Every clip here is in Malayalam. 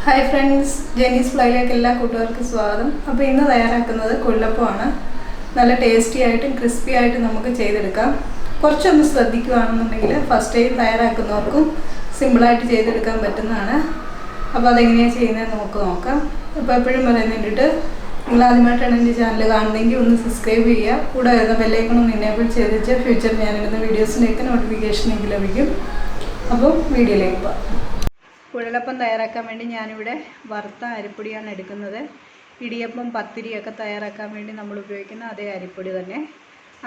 ഹായ് ഫ്രണ്ട്സ്, ജെനീസ് ഫ്ലൈയിലേക്ക് എല്ലാ കൂട്ടുകാർക്കും സ്വാഗതം. അപ്പോൾ ഇന്ന് തയ്യാറാക്കുന്നത് കൊള്ളപ്പമാണ്. നല്ല ടേസ്റ്റി ആയിട്ടും ക്രിസ്പി ആയിട്ടും നമുക്ക് ചെയ്തെടുക്കാം. കുറച്ചൊന്ന് ശ്രദ്ധിക്കുകയാണെന്നുണ്ടെങ്കിൽ ഫസ്റ്റ് ടൈം തയ്യാറാക്കുന്നവർക്കും സിമ്പിളായിട്ട് ചെയ്തെടുക്കാൻ പറ്റുന്നതാണ്. അപ്പോൾ അതെങ്ങനെയാണ് ചെയ്യുന്നത് നമുക്ക് നോക്കാം. അപ്പോൾ എപ്പോഴും പറയുന്നതിട്ട് നിങ്ങൾ ആദ്യമായിട്ടാണ് എൻ്റെ ചാനൽ കാണുന്നതെങ്കിൽ ഒന്ന് സബ്സ്ക്രൈബ് ചെയ്യുക. കൂടെ വരുന്ന ബെല്ലൈക്കൺ എനേബിൾ ചെയ്ത് വെച്ചാൽ ഫ്യൂച്ചർ ഞാനിടുന്ന വീഡിയോസിൻ്റെയൊക്കെ നോട്ടിഫിക്കേഷൻ എനിക്ക് ലഭിക്കും. അപ്പോൾ വീഡിയോയിലേക്ക് പോകാം. കുഴലപ്പം തയ്യാറാക്കാൻ വേണ്ടി ഞാനിവിടെ വറുത്ത അരിപ്പൊടിയാണ് എടുക്കുന്നത്. ഇടിയപ്പം പത്തിരിയൊക്കെ തയ്യാറാക്കാൻ വേണ്ടി നമ്മൾ ഉപയോഗിക്കുന്ന അതേ അരിപ്പൊടി തന്നെ.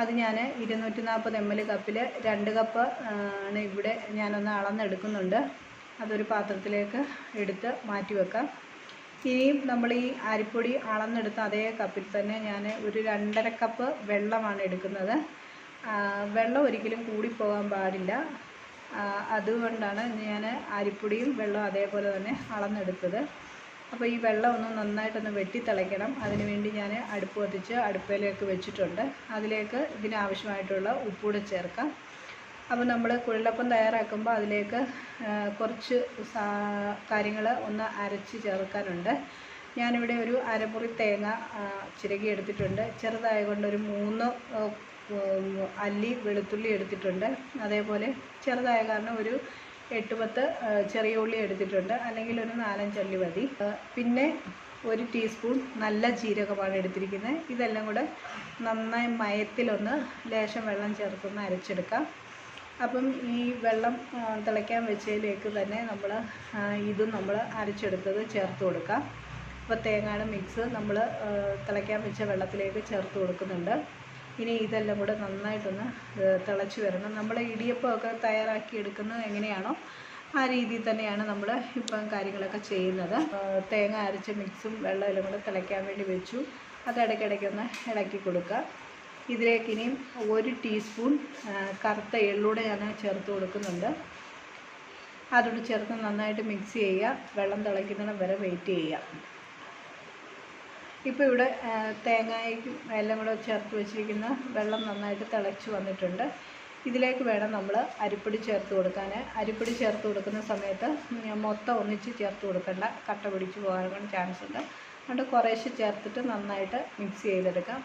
അത് ഞാൻ 240 ml കപ്പിൽ 2 കപ്പ് ആണ് ഇവിടെ ഞാനൊന്ന് അളന്നെടുക്കുന്നുണ്ട്. അതൊരു പാത്രത്തിലേക്ക് എടുത്ത് മാറ്റി വെക്കാം. ഇനിയും നമ്മൾ ഈ അരിപ്പൊടി അളന്നെടുത്ത അതേ കപ്പിൽ തന്നെ ഞാൻ ഒരു 2.5 കപ്പ് വെള്ളമാണ് എടുക്കുന്നത്. വെള്ളം ഒരിക്കലും കൂടിപ്പോകാൻ പാടില്ല. അതുകൊണ്ടാണ് ഞാൻ അരിപ്പൊടിയും വെള്ളം അതേപോലെ തന്നെ അളന്നെടുത്തത്. അപ്പോൾ ഈ വെള്ളം ഒന്ന് നന്നായിട്ടൊന്ന് വെട്ടിത്തിളയ്ക്കണം. അതിനുവേണ്ടി ഞാൻ അടുപ്പ് കത്തിച്ച് അടുപ്പിലേക്ക് വെച്ചിട്ടുണ്ട്. അതിലേക്ക് ഇതിനാവശ്യമായിട്ടുള്ള ഉപ്പൂടെ ചേർക്കാം. അപ്പോൾ നമ്മൾ കുഴലപ്പം തയ്യാറാക്കുമ്പോൾ അതിലേക്ക് കുറച്ച് കാര്യങ്ങൾ ഒന്ന് അരച്ച് ചേർക്കാനുണ്ട്. ഞാനിവിടെ ഒരു അരമുറി തേങ്ങ ചിരകി എടുത്തിട്ടുണ്ട്. ചെറുതായതുകൊണ്ട് ഒരു 3 അല്ലി വെളുത്തുള്ളി എടുത്തിട്ടുണ്ട്. അതേപോലെ ചെറുതായ കാരണം ഒരു 8-10 ചെറിയ ഉള്ളി എടുത്തിട്ടുണ്ട്, അല്ലെങ്കിൽ ഒരു 4-5 അല്ലി മതി. പിന്നെ 1 ടീസ്പൂൺ നല്ല ജീരകമാണ് എടുത്തിരിക്കുന്നത്. ഇതെല്ലാം കൂടെ നന്നായി മയത്തിലൊന്ന് ലേശം വെള്ളം ചേർത്തൊന്ന് അരച്ചെടുക്കാം. അപ്പം ഈ വെള്ളം തിളയ്ക്കാൻ വെച്ചതിലേക്ക് തന്നെ ഇതും നമ്മൾ അരച്ചെടുത്തത് ചേർത്ത് കൊടുക്കാം. അപ്പോൾ തേങ്ങയുടെ മിക്സ് നമ്മൾ തിളയ്ക്കാൻ വെച്ച വെള്ളത്തിലേക്ക് ചേർത്ത് കൊടുക്കുന്നുണ്ട്. ഇനി ഇതെല്ലാം കൂടെ നന്നായിട്ടൊന്ന് തിളച്ച് വരണം. നമ്മൾ ഇടിയപ്പമൊക്കെ തയ്യാറാക്കി എടുക്കുന്നത് എങ്ങനെയാണോ ആ രീതിയിൽ തന്നെയാണ് നമ്മൾ ഇപ്പം കാര്യങ്ങളൊക്കെ ചെയ്യുന്നത്. തേങ്ങ അരച്ച മിക്സും വെള്ളം എല്ലാം കൂടെ തിളയ്ക്കാൻ വേണ്ടി വെച്ചു. അത് ഇടയ്ക്കിടയ്ക്കൊന്ന് ഇളക്കി കൊടുക്കുക. ഇതിലേക്ക് ഇനിയും 1 ടീസ്പൂൺ കറുത്ത എള്ളൂടെ ഞാൻ ചേർത്ത് കൊടുക്കുന്നുണ്ട്. അതോട് ചേർത്ത് നന്നായിട്ട് മിക്സ് ചെയ്യുക. വെള്ളം തിളയ്ക്കുന്നിടം വരെ വെയിറ്റ് ചെയ്യുക. ഇപ്പോൾ ഇവിടെ തേങ്ങയും എല്ലാം കൂടെ ചേർത്ത് വെച്ചിരിക്കുന്ന വെള്ളം നന്നായിട്ട് തിളച്ച് വന്നിട്ടുണ്ട്. ഇതിലേക്ക് വേണം നമ്മൾ അരിപ്പൊടി ചേർത്ത് കൊടുക്കാൻ. അരിപ്പൊടി ചേർത്ത് കൊടുക്കുന്ന സമയത്ത് മൊത്തം ഒന്നിച്ച് ചേർത്ത് കൊടുക്കേണ്ട, കട്ട പിടിച്ച് പോകാൻ ചാൻസ് ഉണ്ട്. അതുകൊണ്ട് കുറേശ്ശെ ചേർത്തിട്ട് നന്നായിട്ട് മിക്സ് ചെയ്തെടുക്കാം.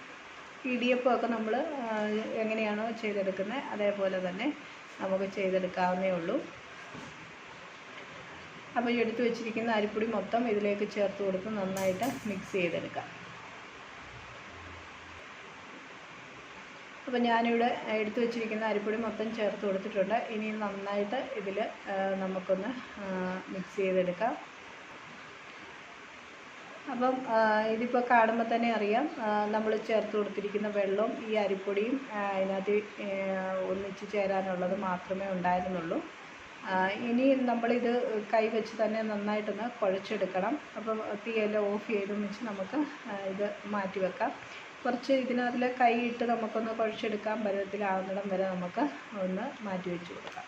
ഇടിയപ്പമൊക്കെ നമ്മൾ എങ്ങനെയാണോ ചെയ്തെടുക്കുന്നത് അതേപോലെ തന്നെ നമുക്ക് ചെയ്തെടുക്കാവുന്നേ ഉള്ളൂ. അപ്പോൾ എടുത്തു വെച്ചിരിക്കുന്ന അരിപ്പൊടി മൊത്തം ഇതിലേക്ക് ചേർത്ത് കൊടുത്ത് നന്നായിട്ട് മിക്സ് ചെയ്തെടുക്കാം. അപ്പോൾ ഞാനിവിടെ എടുത്തു വെച്ചിരിക്കുന്ന അരിപ്പൊടി മൊത്തം ചേർത്ത് കൊടുത്തിട്ടുണ്ട്. ഇനി നന്നായിട്ട് ഇതിൽ നമുക്കൊന്ന് മിക്സ് ചെയ്തെടുക്കാം. അപ്പം ഇതിപ്പോൾ കാണുമ്പോൾ തന്നെ അറിയാം, നമ്മൾ ചേർത്ത് കൊടുത്തിരിക്കുന്ന വെള്ളവും ഈ അരിപ്പൊടിയും അതിനകത്ത് ഒന്നിച്ച് ചേരാനുള്ളത് മാത്രമേ ഉണ്ടായിരുന്നുള്ളൂ. ഇനി നമ്മളിത് കൈ വെച്ച് തന്നെ നന്നായിട്ടൊന്ന് കുഴച്ചെടുക്കണം. അപ്പം തീയെല്ലാം ഓഫ് ചെയ്തും വെച്ച് നമുക്ക് ഇത് മാറ്റി വെക്കാം. കുറച്ച് ഇതിനകത്തിൽ കൈ ഇട്ട് നമുക്കൊന്ന് കുഴച്ചെടുക്കാൻ പരുവത്തിലാവുന്നിടം വരെ നമുക്ക് ഒന്ന് മാറ്റി വെച്ച് കൊടുക്കാം.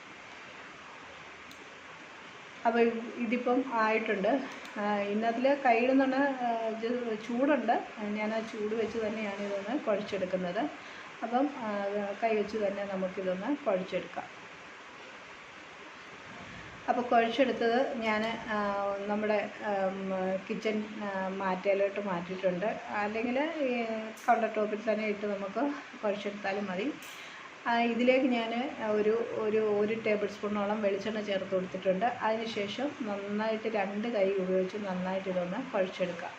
അപ്പോൾ ഇതിപ്പം ആയിട്ടുണ്ട്. ഇന്നതിൽ കൈയിടുന്ന ചൂടുണ്ട്. ഞാൻ ആ ചൂട് വെച്ച് തന്നെയാണ് ഇതൊന്ന് കുഴച്ചെടുക്കുന്നത്. അപ്പം കൈ വെച്ച് തന്നെ നമുക്കിതൊന്ന് കുഴച്ചെടുക്കാം. അപ്പോൾ കുഴച്ചെടുത്തത് ഞാൻ നമ്മുടെ കിച്ചൺ മാറ്റയിലോട്ട് മാറ്റിയിട്ടുണ്ട്. അല്ലെങ്കിൽ ഈ കൗണ്ടർ ടോപ്പിൽ തന്നെ ഇട്ട് നമുക്ക് കുഴച്ചെടുത്താലും മതി. ഇതിലേക്ക് ഞാൻ ഒരു ടേബിൾ സ്പൂണോളം വെളിച്ചെണ്ണ ചേർത്ത് കൊടുത്തിട്ടുണ്ട്. അതിനുശേഷം നന്നായിട്ട് 2 കൈ ഉപയോഗിച്ച് നന്നായിട്ട് ഇതൊന്ന് കുഴച്ചെടുക്കാം.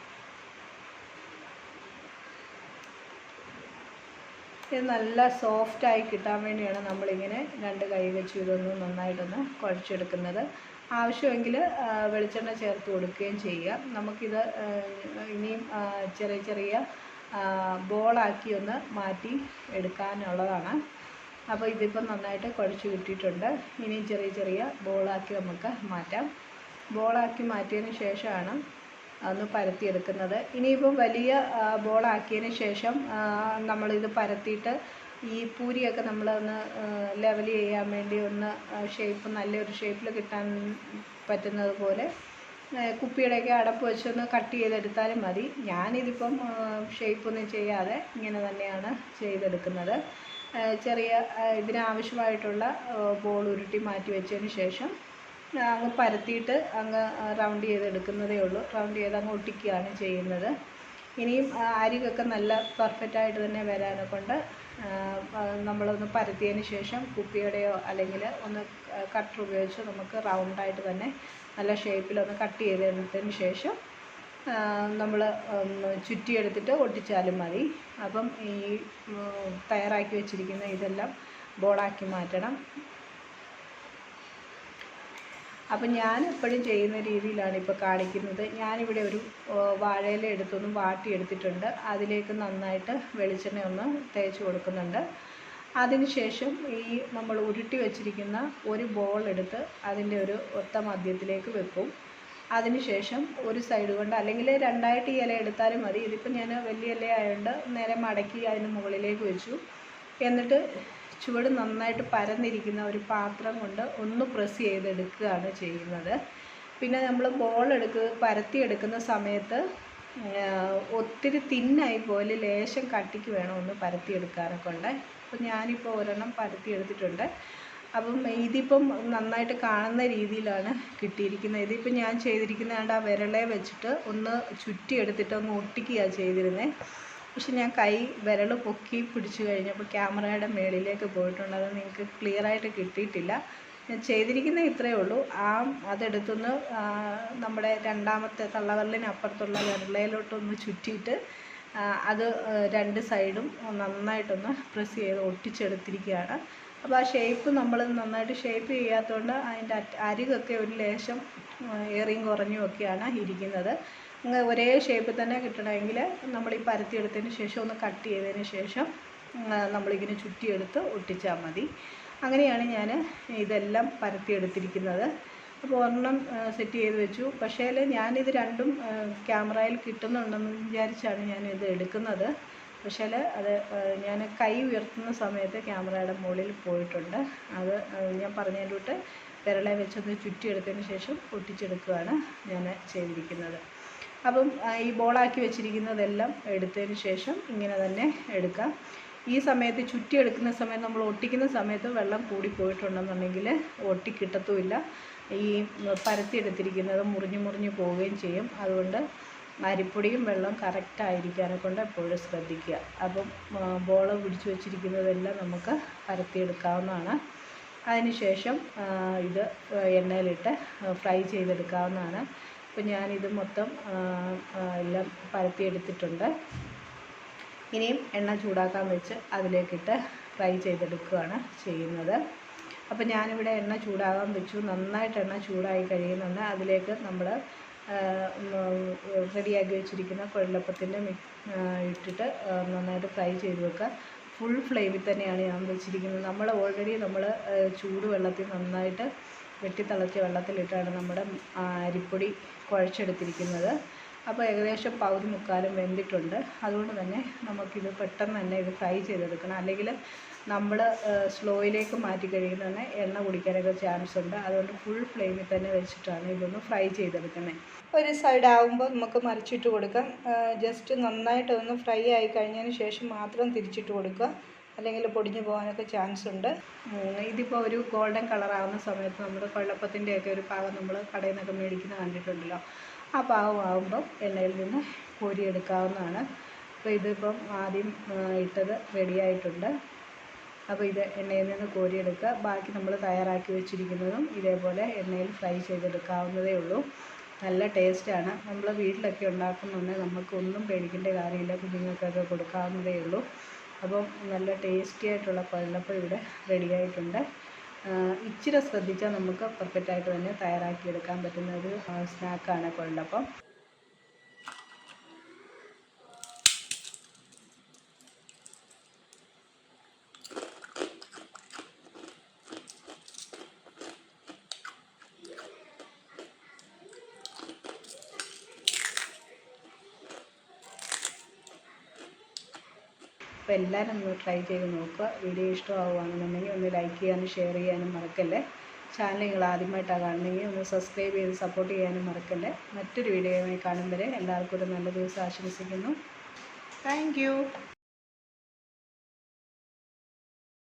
ഇത് നല്ല സോഫ്റ്റായി കിട്ടാൻ വേണ്ടിയാണ് നമ്മളിങ്ങനെ 2 കൈ വെച്ച് ഇതൊന്ന് നന്നായിട്ടൊന്ന് കുഴച്ചെടുക്കുന്നത്. ആവശ്യമെങ്കിൽ വെളിച്ചെണ്ണ ചേർത്ത് കൊടുക്കുകയും ചെയ്യുക. നമുക്കിത് ഇനിയും ചെറിയ ബോളാക്കി ഒന്ന് മാറ്റി എടുക്കാനുള്ളതാണ്. അപ്പോൾ ഇതിപ്പം നന്നായിട്ട് കുഴച്ച് കിട്ടിയിട്ടുണ്ട്. ഇനിയും ചെറിയ ബോളാക്കി നമുക്ക് മാറ്റാം. ബോളാക്കി മാറ്റിയതിന് ശേഷമാണ് ഒന്ന് പരത്തിയെടുക്കുന്നത്. ഇനിയിപ്പം വലിയ ബോളാക്കിയതിന് ശേഷം നമ്മളിത് പരത്തിയിട്ട് ഈ പൂരിയൊക്കെ നമ്മളൊന്ന് ലെവൽ ചെയ്യാൻ വേണ്ടി ഒന്ന് നല്ലൊരു ഷേപ്പിൽ കിട്ടാൻ പറ്റുന്നത് പോലെ കുപ്പിയുടെയൊക്കെ അടപ്പ് വെച്ചൊന്ന് കട്ട് ചെയ്തെടുത്താലും മതി. ഞാനിതിപ്പം ഷേപ്പൊന്നും ചെയ്യാതെ ഇങ്ങനെ തന്നെയാണ് ചെയ്തെടുക്കുന്നത്. ഇതിനാവശ്യമായിട്ടുള്ള ബോൾ ഉരുട്ടി മാറ്റി വെച്ചതിന് ശേഷം അങ്ങ് പരത്തിയിട്ട് അങ്ങ് റൗണ്ട് ചെയ്തെടുക്കുന്നതേ ഉള്ളൂ. റൗണ്ട് ചെയ്ത് അങ്ങ് ഒട്ടിക്കുകയാണ് ചെയ്യുന്നത്. ഇനിയും അരികൊക്കെ നല്ല പെർഫെക്റ്റായിട്ട് തന്നെ വരാനെ കൊണ്ട് നമ്മളൊന്ന് പരത്തിയതിന് ശേഷം കുപ്പിയുടെയോ അല്ലെങ്കിൽ ഒന്ന് കട്ടർ ഉപയോഗിച്ച് നമുക്ക് റൗണ്ടായിട്ട് തന്നെ നല്ല ഷേപ്പിലൊന്ന് കട്ട് ചെയ്തെടുത്തതിന് ശേഷം നമ്മൾ ചുറ്റിയെടുത്തിട്ട് ഒട്ടിച്ചാലും മതി. അപ്പം ഈ തയ്യാറാക്കി വെച്ചിരിക്കുന്ന ഇതെല്ലാം ബോളാക്കി മാറ്റണം. അപ്പം ഞാൻ എപ്പോഴും ചെയ്യുന്ന രീതിയിലാണ് ഇപ്പോൾ കാണിക്കുന്നത്. ഞാനിവിടെ ഒരു വാഴയില എടുത്തൊന്ന് വാട്ടിയെടുത്തിട്ടുണ്ട്. അതിലേക്ക് നന്നായിട്ട് വെളിച്ചെണ്ണ ഒന്ന് തേച്ച് കൊടുക്കുന്നുണ്ട്. അതിനുശേഷം ഈ നമ്മൾ ഉരുട്ടി വെച്ചിരിക്കുന്ന ഒരു ബോൾ എടുത്ത് അതിൻ്റെ ഒരു ഒത്ത മധ്യത്തിലേക്ക് വെക്കും. അതിനുശേഷം ഒരു സൈഡ് കൊണ്ട് അല്ലെങ്കിൽ രണ്ടായിട്ട് ഈ ഇല എടുത്താലും മതി. ഇതിപ്പോൾ ഞാൻ വലിയ ഇല ആയതുകൊണ്ട് നേരെ മടക്കി അതിന് മുകളിലേക്ക് വെച്ചു. എന്നിട്ട് ചുവട് നന്നായിട്ട് പരന്നിരിക്കുന്ന ഒരു പാത്രം കൊണ്ട് ഒന്ന് പ്രസ് ചെയ്തെടുക്കുകയാണ് ചെയ്യുന്നത്. പിന്നെ നമ്മൾ ബോൾ പരത്തിയെടുക്കുന്ന സമയത്ത് ഒത്തിരി തിന്നായി പോലെ ലേശം കട്ടിക്ക് വേണം ഒന്ന് പരത്തിയെടുക്കാനൊക്കെ കൊണ്ട്. അപ്പോൾ ഞാനിപ്പോൾ ഒരെണ്ണം പരത്തിയെടുത്തിട്ടുണ്ട്. അപ്പം ഇതിപ്പം നന്നായിട്ട് കാണുന്ന രീതിയിലാണ് കിട്ടിയിരിക്കുന്നത്. ഇതിപ്പോൾ ഞാൻ ചെയ്തിരിക്കുന്നതാണ്ട് ആ വിരളെ വെച്ചിട്ട് ഒന്ന് ചുറ്റിയെടുത്തിട്ട് ഒന്ന് ഒട്ടിക്കുകയാണ് ചെയ്തിരുന്നത്. പക്ഷെ ഞാൻ വിരൽ പൊക്കി പിടിച്ചു കഴിഞ്ഞപ്പോൾ ക്യാമറയുടെ മേളിലേക്ക് പോയിട്ടുണ്ട്. അത് നിങ്ങൾക്ക് ക്ലിയറായിട്ട് കിട്ടിയിട്ടില്ല. ഞാൻ ചെയ്തിരിക്കുന്നത് ഇത്രയേ ഉള്ളൂ. അതെടുത്തൊന്ന് നമ്മുടെ രണ്ടാമത്തെ തള്ളവിരലിനപ്പുറത്തുള്ള വിരലയിലോട്ടൊന്ന് ചുറ്റിയിട്ട് അത് രണ്ട് സൈഡും നന്നായിട്ടൊന്ന് പ്രസ് ചെയ്ത് ഒട്ടിച്ചെടുത്തിരിക്കുകയാണ്. അപ്പോൾ ആ ഷേപ്പ് നമ്മൾ നന്നായിട്ട് ഷേപ്പ് ചെയ്യാത്തതുകൊണ്ട് അതിൻ്റെ അരികൊക്കെ ഒരു ലേശം ഏറിയും കുറഞ്ഞും ഒക്കെയാണ് ഇരിക്കുന്നത്. ഒരേ ഷേപ്പിൽ തന്നെ കിട്ടണമെങ്കിൽ നമ്മൾ ഈ പരത്തിയെടുത്തതിന് ശേഷം ഒന്ന് കട്ട് ചെയ്തതിന് ശേഷം നമ്മളിങ്ങനെ ചുറ്റിയെടുത്ത് ഒട്ടിച്ചാൽ മതി. അങ്ങനെയാണ് ഞാൻ ഇതെല്ലാം പരത്തിയെടുത്തിരിക്കുന്നത്. അപ്പോൾ ഒരെണ്ണം സെറ്റ് ചെയ്ത് വെച്ചു. പക്ഷേ ഞാനിത് രണ്ടും ക്യാമറയിൽ കിട്ടുന്നുണ്ടെന്ന് വിചാരിച്ചാണ് ഞാനിത് എടുക്കുന്നത്. പക്ഷേ അത് ഞാൻ കൈ ഉയർത്തുന്ന സമയത്ത് ക്യാമറയുടെ മുകളിൽ പോയിട്ടുണ്ട്. അത് ഞാൻ പറഞ്ഞതിൻ്റെ തൊട്ട് വിരളെ വെച്ചൊന്ന് ചുറ്റിയെടുത്തതിന് ശേഷം ഒട്ടിച്ചെടുക്കുകയാണ് ഞാൻ ചെയ്തിരിക്കുന്നത്. അപ്പം ഈ ബോളാക്കി വെച്ചിരിക്കുന്നതെല്ലാം എടുത്തതിന് ശേഷം ഇങ്ങനെ തന്നെ എടുക്കാം. ഈ സമയത്ത് ചുറ്റിയെടുക്കുന്ന സമയത്ത് നമ്മൾ ഒട്ടിക്കുന്ന സമയത്ത് വെള്ളം കൂടിപ്പോയിട്ടുണ്ടെന്നുണ്ടെങ്കിൽ ഒട്ടിക്കിട്ടത്തുമില്ല. ഈ പരത്തിയെടുത്തിരിക്കുന്നത് മുറിഞ്ഞു പോവുകയും ചെയ്യും. അതുകൊണ്ട് അരിപ്പൊടിയും വെള്ളം കറക്റ്റായിരിക്കാനെ കൊണ്ട് എപ്പോഴും ശ്രദ്ധിക്കുക. അപ്പം ബോൾ പിടിച്ച് വെച്ചിരിക്കുന്നതെല്ലാം നമുക്ക് പരത്തിയെടുക്കാവുന്നതാണ്. അതിനുശേഷം ഇത് എണ്ണയിലിട്ട് ഫ്രൈ ചെയ്തെടുക്കാവുന്നതാണ്. അപ്പോൾ ഞാനിത് മൊത്തം എല്ലാം പരത്തിയെടുത്തിട്ടുണ്ട്. ഇനിയും എണ്ണ ചൂടാക്കാൻ വെച്ച് അതിലേക്കിട്ട് ഫ്രൈ ചെയ്തെടുക്കുകയാണ് ചെയ്യുന്നത്. അപ്പോൾ ഞാനിവിടെ എണ്ണ ചൂടാകാൻ വെച്ചു. നന്നായിട്ട് എണ്ണ ചൂടായി കഴിയുന്നുണ്ട്. അതിലേക്ക് നമ്മൾ റെഡിയാക്കി വെച്ചിരിക്കുന്ന കൊഴലപ്പത്തിൻ്റെ ഇട്ടിട്ട് നന്നായിട്ട് ഫ്രൈ ചെയ്ത് വെക്കുക. ഫുൾ ഫ്ലെയിമിൽ തന്നെയാണ് ഞാൻ വെച്ചിരിക്കുന്നത്. നമ്മൾ ഓൾറെഡി ചൂടുവെള്ളത്തിൽ നന്നായിട്ട് വെട്ടിത്തിളച്ച വെള്ളത്തിലിട്ടാണ് നമ്മുടെ അരിപ്പൊടി കുഴച്ചെടുത്തിരിക്കുന്നത്. അപ്പോൾ ഏകദേശം പകുതി മുക്കാലും വെന്തിട്ടുണ്ട്. അതുകൊണ്ട് തന്നെ നമുക്കിത് പെട്ടെന്ന് തന്നെ ഇത് ഫ്രൈ ചെയ്തെടുക്കണം. അല്ലെങ്കിൽ നമ്മൾ സ്ലോയിലേക്ക് മാറ്റി കഴിയുന്ന തന്നെ എണ്ണ കുടിക്കാനൊക്കെ ചാൻസ് ഉണ്ട്. അതുകൊണ്ട് ഫുൾ ഫ്ലെയിമിൽ തന്നെ വെച്ചിട്ടാണ് ഇതൊന്ന് ഫ്രൈ ചെയ്തെടുക്കുന്നത്. ഒരു സൈഡ് ആകുമ്പോൾ നമുക്ക് മറിച്ചിട്ട് കൊടുക്കാം. ജസ്റ്റ് നന്നായിട്ടൊന്ന് ഫ്രൈ ആയി കഴിഞ്ഞതിന് ശേഷം മാത്രം തിരിച്ചിട്ട് കൊടുക്കുക. അല്ലെങ്കിൽ പൊടിഞ്ഞു പോകാനൊക്കെ ചാൻസ് ഉണ്ട്. ഇതിപ്പോൾ ഒരു ഗോൾഡൻ കളറാകുന്ന സമയത്ത് നമ്മുടെ കൊഴലപ്പത്തിൻ്റെയൊക്കെ ഒരു പാകം നമ്മൾ കടയിൽ നിന്നൊക്കെ മേടിക്കുന്ന കണ്ടിട്ടുണ്ടല്ലോ. ആ പാകമാകുമ്പം എണ്ണയിൽ നിന്ന് കോരിയെടുക്കാവുന്നതാണ്. അപ്പോൾ ഇതിപ്പം ആദ്യം ഇട്ടത് റെഡിയായിട്ടുണ്ട്. അപ്പോൾ ഇത് എണ്ണയിൽ നിന്ന് കോരിയെടുക്കുക. ബാക്കി നമ്മൾ തയ്യാറാക്കി വെച്ചിരിക്കുന്നതും ഇതേപോലെ എണ്ണയിൽ ഫ്രൈ ചെയ്തെടുക്കാവുന്നതേ ഉള്ളൂ. നല്ല ടേസ്റ്റാണ്. നമ്മൾ വീട്ടിലൊക്കെ ഉണ്ടാക്കുന്നുണ്ടെങ്കിൽ നമുക്കൊന്നും പേടിക്കേണ്ട കാര്യമില്ല. കുഞ്ഞുങ്ങൾക്കൊക്കെ കൊടുക്കാവുന്നതേ ഉള്ളൂ. അപ്പം നല്ല ടേസ്റ്റി ആയിട്ടുള്ള കൊഴലപ്പം ഇവിടെ റെഡിയായിട്ടുണ്ട്. ഇച്ചിരി ശ്രദ്ധിച്ചാൽ നമുക്ക് പെർഫെക്റ്റായിട്ട് തന്നെ തയ്യാറാക്കിയെടുക്കാൻ പറ്റുന്ന ഒരു സ്നാക്കാണ് കൊഴലപ്പം. അപ്പോൾ എല്ലാവരും ഒന്ന് ട്രൈ ചെയ്ത് നോക്കുക. വീഡിയോ ഇഷ്ടമാവുകയാണെന്നുണ്ടെങ്കിൽ ഒന്ന് ലൈക്ക് ചെയ്യാനും ഷെയർ ചെയ്യാനും മറക്കല്ലേ. ചാനൽ നിങ്ങൾ ആദ്യമായിട്ടാണ് കാണുന്നെങ്കിൽ ഒന്ന് സബ്സ്ക്രൈബ് ചെയ്ത് സപ്പോർട്ട് ചെയ്യാനും മറക്കല്ലേ. മറ്റൊരു വീഡിയോയുമായി കാണും വരെ എല്ലാവർക്കും ഒരു നല്ല ദിവസം ആശംസിക്കുന്നു. Thank you.